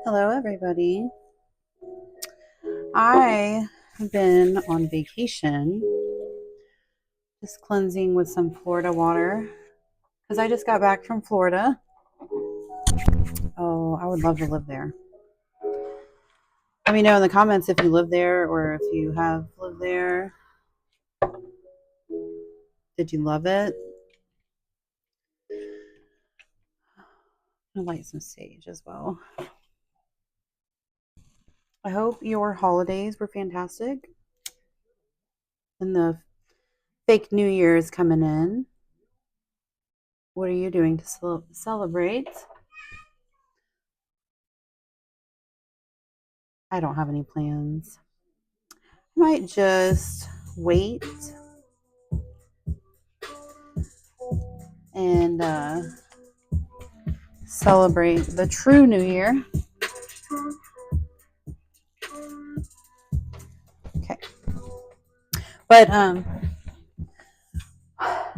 Hello, everybody. I have been on vacation, just cleansing with some Florida water because I just got back from Florida. Oh, I would love to live there. Let me know in the comments if you live there or if you have lived there. Did you love it? I light some sage as well. I hope your holidays were fantastic and the fake New Year is coming in. What are you doing to celebrate? I don't have any plans. I might just wait and celebrate the true New Year. Okay, but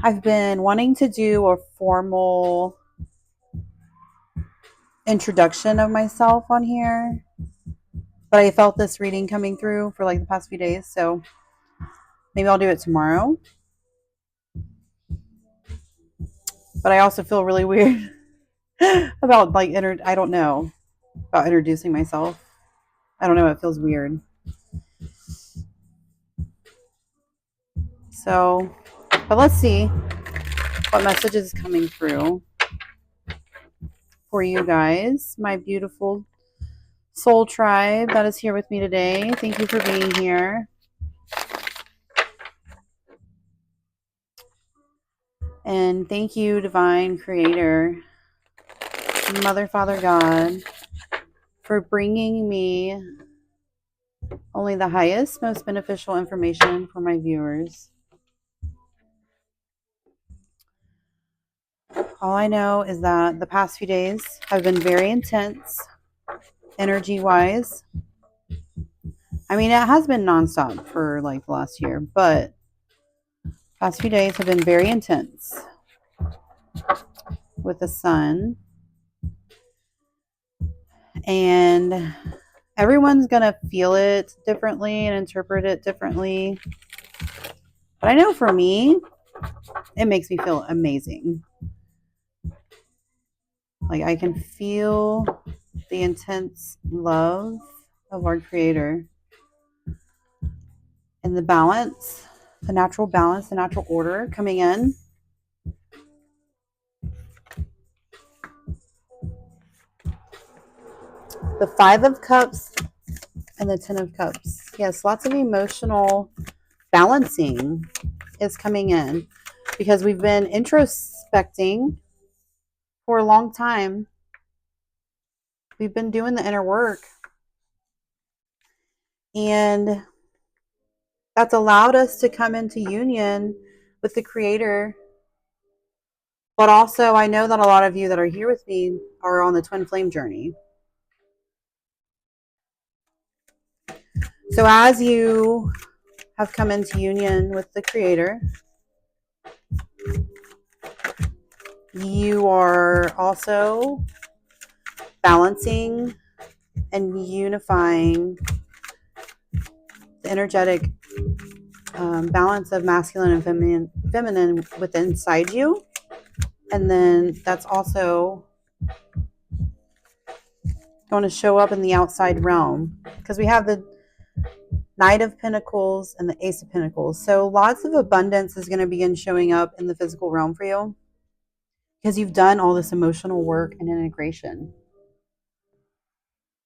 I've been wanting to do a formal introduction of myself on here, but I felt this reading coming through for like the past few days, so maybe I'll do it tomorrow. But I also feel really weird about like I don't know about introducing myself. I don't know. It feels weird. So, but let's see what message is coming through for you guys, my beautiful soul tribe that is here with me today. Thank you for being here. And thank you, Divine Creator, Mother, Father, God, for bringing me only the highest, most beneficial information for my viewers. All I know is that the past few days have been very intense, energy-wise. I mean, it has been nonstop for like the last year, but past few days have been very intense with the sun. And everyone's going to feel it differently and interpret it differently. But I know for me, it makes me feel amazing. Like I can feel the intense love of our Creator and the balance, the natural balance, the natural order coming in. The Five of Cups and the Ten of Cups. Yes, lots of emotional balancing is coming in because we've been introspecting for a long time. We've been doing the inner work, and that's allowed us to come into union with the Creator. But also, I know that a lot of you that are here with me are on the twin flame journey. So as you have come into union with the Creator, you are also balancing and unifying the energetic balance of masculine and feminine within inside you. And then that's also going to show up in the outside realm because we have the Knight of Pentacles and the Ace of Pentacles. So lots of abundance is going to begin showing up in the physical realm for you because you've done all this emotional work and integration.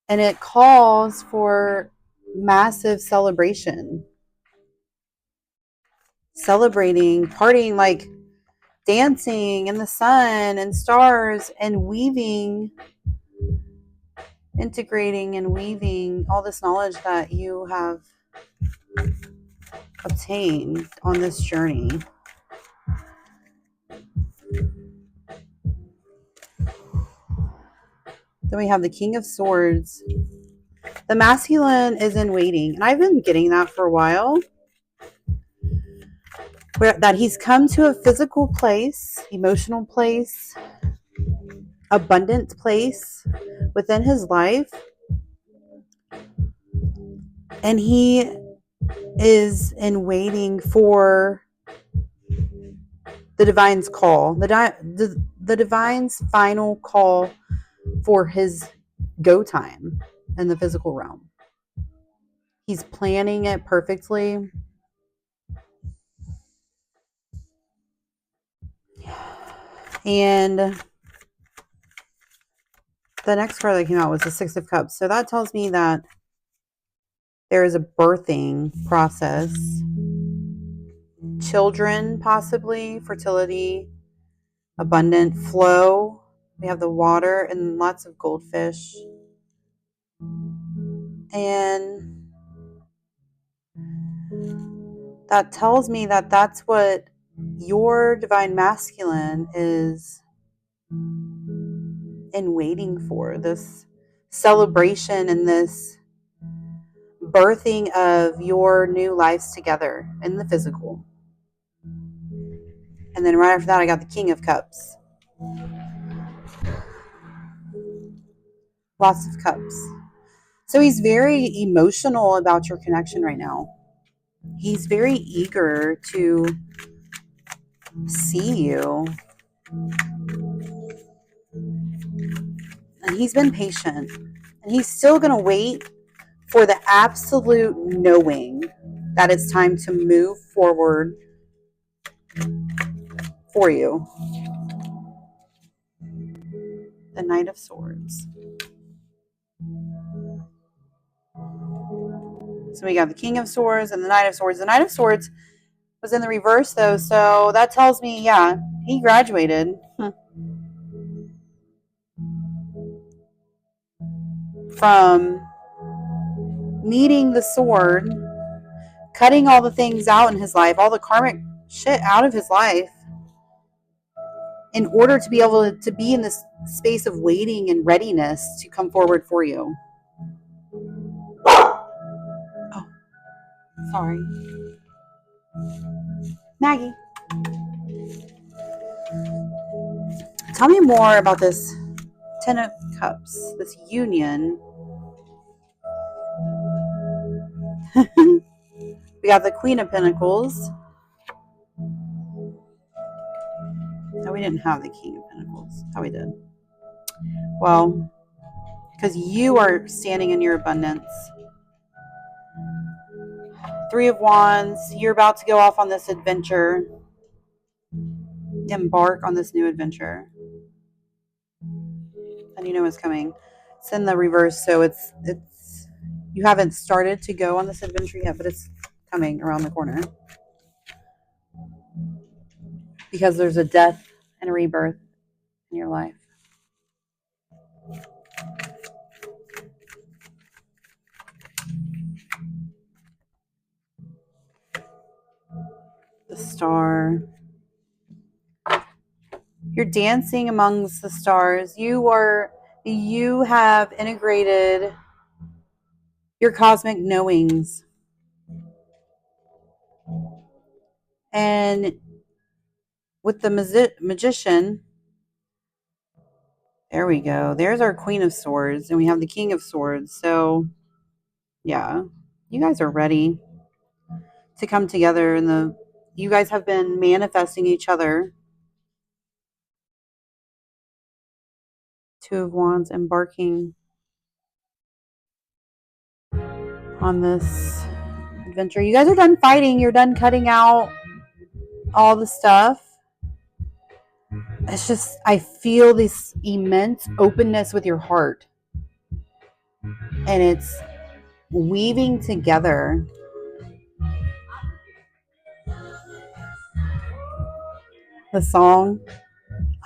And it calls for massive celebration. Celebrating, partying, like dancing in the sun and stars and weaving, integrating and weaving all this knowledge that you have obtained on this journey. Then we have the King of Swords. The masculine is in waiting, and I've been getting that for a while. That he's come to a physical place, emotional place, abundant place within his life, and he is in waiting for the divine's call, the divine's final call for his go time in the physical realm. He's planning it perfectly. And the next card that came out was the Six of Cups. So that tells me that there is a birthing process. Children, possibly, fertility, abundant flow. We have the water and lots of goldfish. And that tells me that that's what your divine masculine is in waiting for, this celebration and this birthing of your new lives together in the physical. And then right after that, I got the King of Cups. Lots of cups. So he's very emotional about your connection right now. He's very eager to see you. And he's been patient. And he's still going to wait for the absolute knowing that it's time to move forward for you. The Knight of Swords. So we got the King of Swords and the Knight of Swords. The Knight of Swords was in the reverse, though, so that tells me, yeah, he graduated. From needing the sword, cutting all the things out in his life, all the karmic shit out of his life, in order to be able to be in this space of waiting and readiness to come forward for you. Oh, sorry. Maggie. Tell me more about this Ten of Cups, this union. We got the Queen of Pentacles. No, we didn't have the King of Pentacles. Oh, we did. Well, because you are standing in your abundance. Three of Wands. You're about to go off on this adventure. Embark on this new adventure. And you know what's coming. It's in the reverse, so it's you haven't started to go on this adventure yet, but it's coming around the corner. Because there's a death and a rebirth in your life. The Star. You're dancing amongst the stars. You have integrated your cosmic knowings. And with the magician, there we go. There's our Queen of Swords, and we have the King of Swords. So, yeah, you guys are ready to come together. And you guys have been manifesting each other. Two of Wands, embarking on this adventure. You guys are done fighting. You're done cutting out all the stuff. It's just, I feel this immense openness with your heart. And it's weaving together. The song.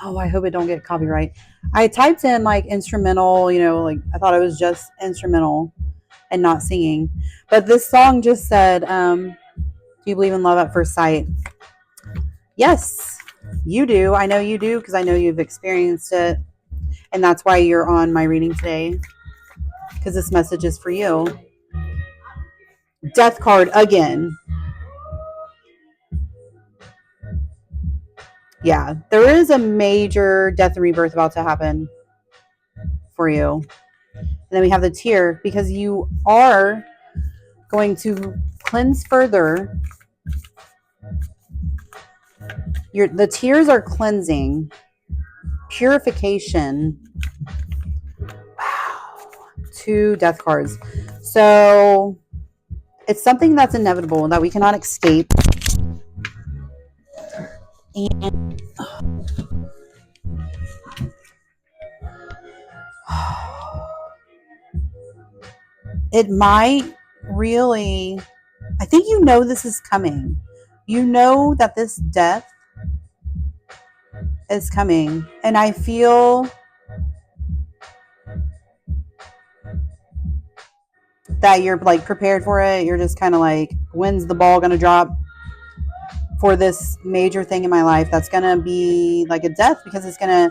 Oh, I hope it don't get copyright. I typed in like instrumental, like I thought it was just instrumental and not singing. But this song just said, do you believe in love at first sight? Yes, you do. I know you do because I know you've experienced it. And that's why you're on my reading today. Because this message is for you. Death card again. Yeah, there is a major death and rebirth about to happen for you. And then we have the tear, because you are going to cleanse further. The tears are cleansing, purification. Wow. 2 death cards. So it's something that's inevitable, that we cannot escape. And it might really, I think you know this is coming. You know that this death is coming. And I feel that you're like prepared for it. You're just kind of like, when's the ball going to drop for this major thing in my life that's going to be like a death, because it's going to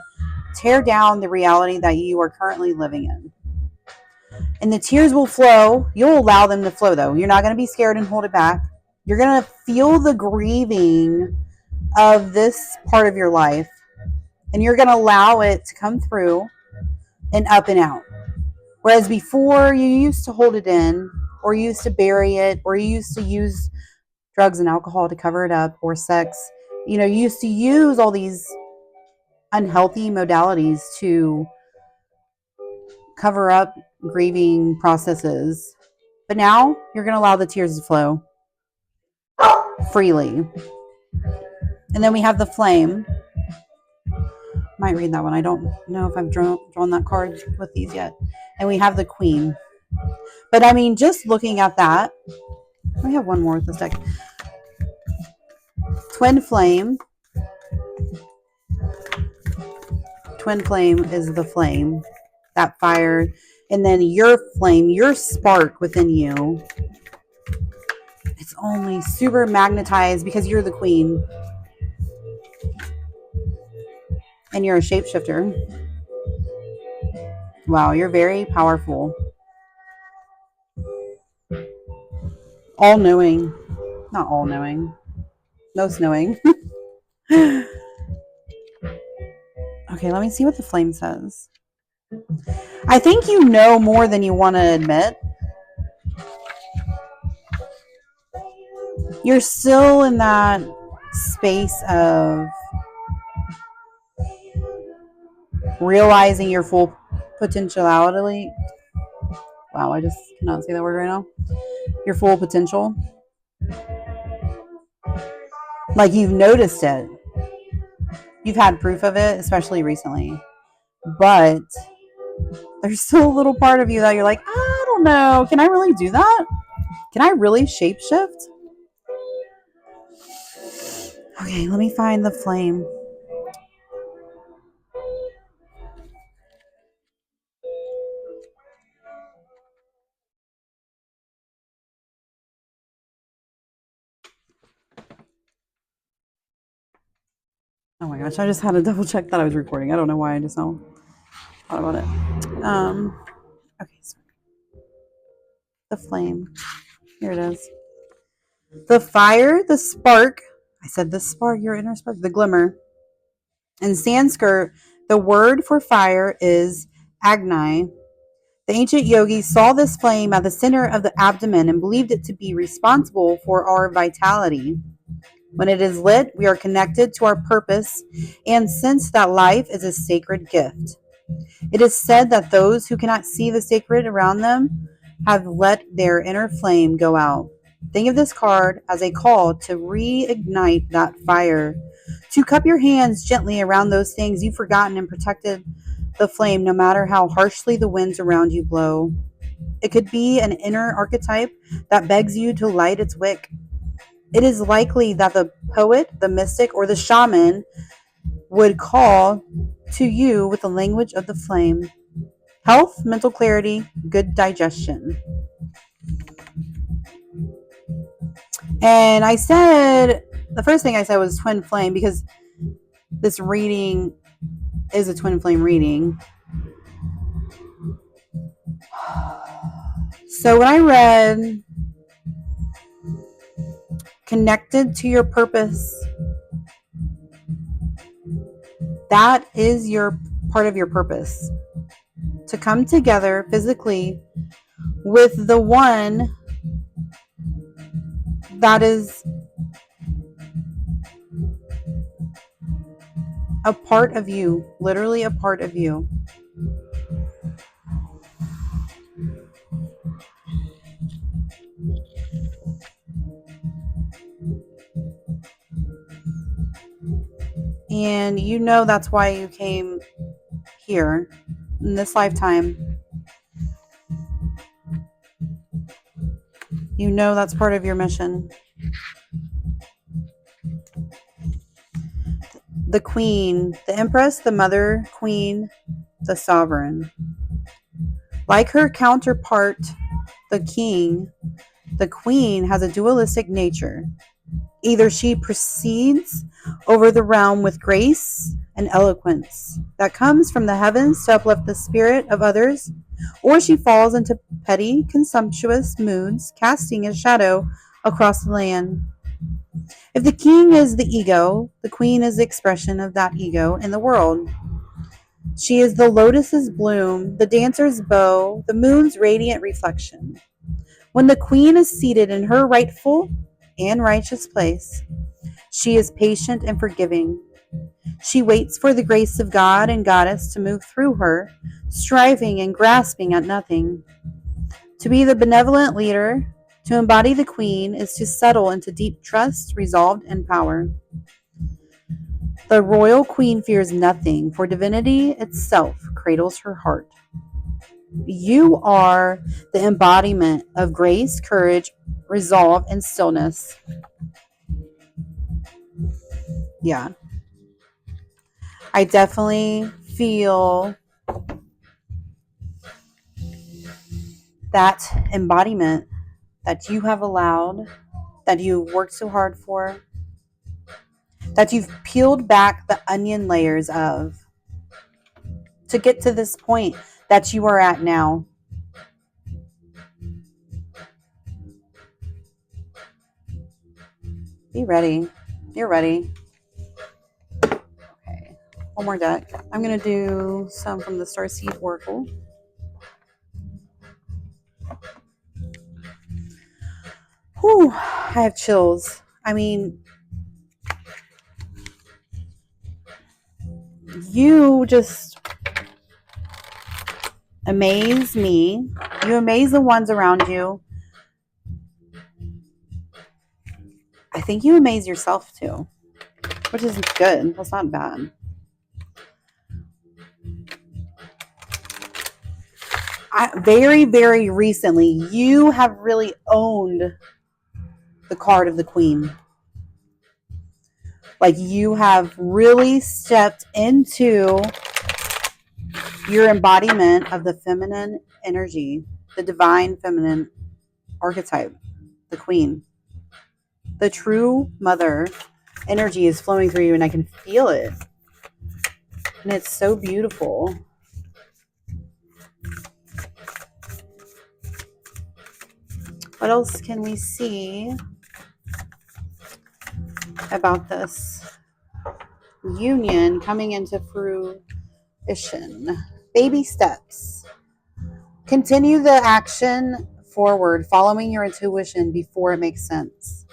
tear down the reality that you are currently living in. And the tears will flow. You'll allow them to flow, though. You're not going to be scared and hold it back. You're going to feel the grieving of this part of your life, and you're going to allow it to come through and up and out. Whereas before, you used to hold it in, or you used to bury it, or you used to use drugs and alcohol to cover it up, or sex. You know, you used to use all these unhealthy modalities to cover up grieving processes. But now you're going to allow the tears to flow freely. And then we have the flame. Might read that one. I don't know if I've drawn that card with these yet. And we have the queen. But I mean, just looking at that, we have one more with this deck. Twin flame. Twin flame is the flame, that fire. And then your flame, your spark within you, it's only super magnetized because you're the queen. And you're a shapeshifter. Wow, you're very powerful. All knowing. Not all knowing. Most knowing. Okay, let me see what the flame says. I think you know more than you want to admit. You're still in that space of realizing your full potentiality. Wow, I just cannot say that word right now. Your full potential. Like, you've noticed it. You've had proof of it, especially recently. But there's still a little part of you that you're like, I don't know. Can I really do that? Can I really shapeshift? Okay, let me find the flame. Oh my gosh, I just had to double check that I was recording. I don't know why I just now thought about it. Okay, sorry. The flame. Here it is. The fire, the spark. I said the spark, your inner spark, the glimmer. In Sanskrit, the word for fire is Agni. The ancient yogis saw this flame at the center of the abdomen and believed it to be responsible for our vitality. When it is lit, we are connected to our purpose and sense that life is a sacred gift. It is said that those who cannot see the sacred around them have let their inner flame go out. Think of this card as a call to reignite that fire, to cup your hands gently around those things you've forgotten and protected the flame no matter how harshly the winds around you blow. It could be an inner archetype that begs you to light its wick. It is likely that the poet, the mystic, or the shaman would call to you with the language of the flame. Health, mental clarity, good digestion. And I said, the first thing I said was twin flame, because this reading is a twin flame reading. So when I read connected to your purpose, that is your part of your purpose. to come together physically with the one that is a part of you, literally a part of you. And you know that's why you came here in this lifetime. You know that's part of your mission. The queen, the empress, the mother, queen, the sovereign. Like her counterpart, the king, the queen has a dualistic nature. Either she proceeds over the realm with grace and eloquence that comes from the heavens to uplift the spirit of others, or she falls into petty, contemptuous moods, casting a shadow across the land. If the king is the ego, the queen is the expression of that ego in the world. She is the lotus's bloom, the dancer's bow, the moon's radiant reflection. When the queen is seated in her rightful and righteous place, she is patient and forgiving. She waits for the grace of God and Goddess to move through her, striving and grasping at nothing. To be the benevolent leader, to embody the queen, is to settle into deep trust, resolve, and power. The royal queen fears nothing, for divinity itself cradles her heart. You are the embodiment of grace, courage, resolve, and stillness. Yeah. I definitely feel that embodiment that you have allowed, that you worked so hard for, that you've peeled back the onion layers of to get to this point that you are at now. Be ready. You're ready. Okay. One more deck. I'm going to do some from the Starseed Oracle. Whew, I have chills. I mean, you just amaze me. You amaze the ones around you. I think you amaze yourself too, which is good. That's not bad. Very, very recently, you have really owned the card of the queen. Like you have really stepped into your embodiment of the feminine energy, the divine feminine archetype, the queen. The true mother energy is flowing through you, and I can feel it. And it's so beautiful. What else can we see about this union coming into fruition? Baby steps. Continue the action forward, following your intuition before it makes sense.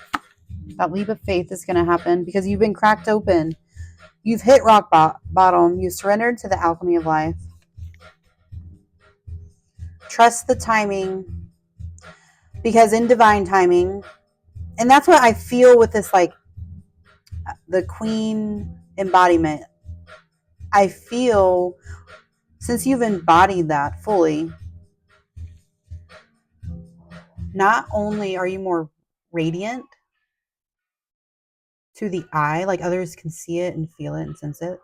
That leap of faith is going to happen because you've been cracked open. You've hit rock bottom. You surrendered to the alchemy of life. Trust the timing, because in divine timing, and that's what I feel with this, like the queen embodiment. I feel since you've embodied that fully, not only are you more radiant to the eye, like others can see it and feel it and sense it,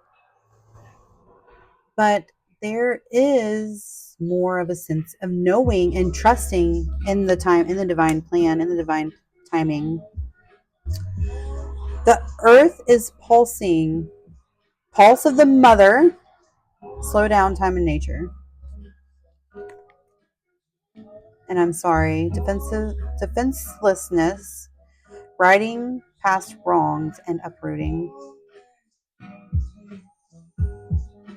but there is more of a sense of knowing and trusting in the time, in the divine plan, in the divine timing. The earth is pulsing. Pulse of the mother. Slow down time and nature. And I'm sorry. Defenselessness. Riding past wrongs and uprooting.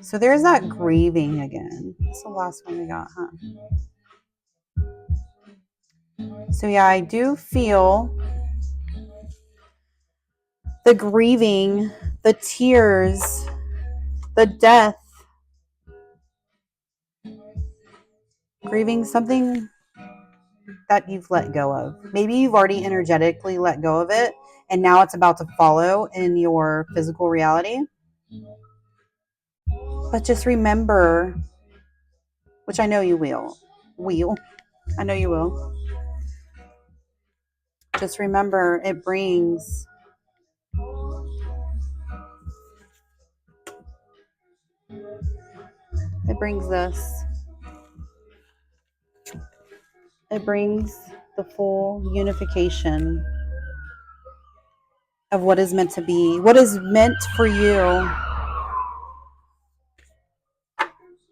So there's that grieving again. That's the last one we got, huh? So yeah, I do feel the grieving, the tears, the death, grieving something that you've let go of. Maybe you've already energetically let go of it, and now it's about to follow in your physical reality. But just remember, which I know you will. I know you will. Just remember, it brings this. It brings the full unification of what is meant to be, what is meant for you.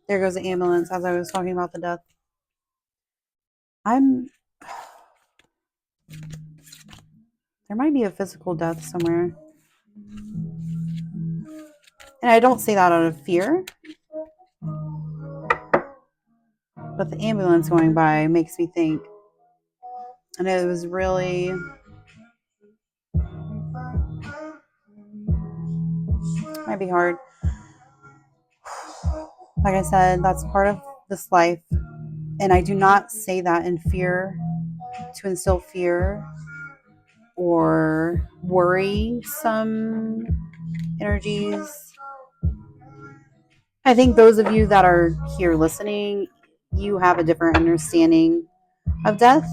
There goes the ambulance as I was talking about the death. There might be a physical death somewhere. And I don't say that out of fear, but the ambulance going by makes me think. And it was really, might be hard. Like I said, that's part of this life. And I do not say that in fear, to instill fear or worry some energies. I think those of you that are here listening, you have a different understanding of death.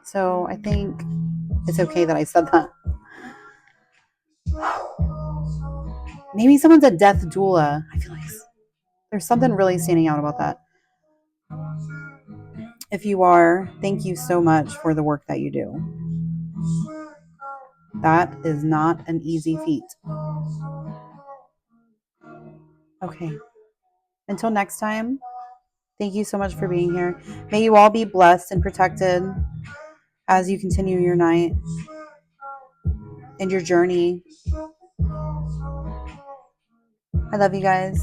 So I think it's okay that I said that. Maybe someone's a death doula. I feel like there's something really standing out about that. If you are, thank you so much for the work that you do. That is not an easy feat. Okay. Until next time, thank you so much for being here. May you all be blessed and protected as you continue your night and your journey. I love you guys.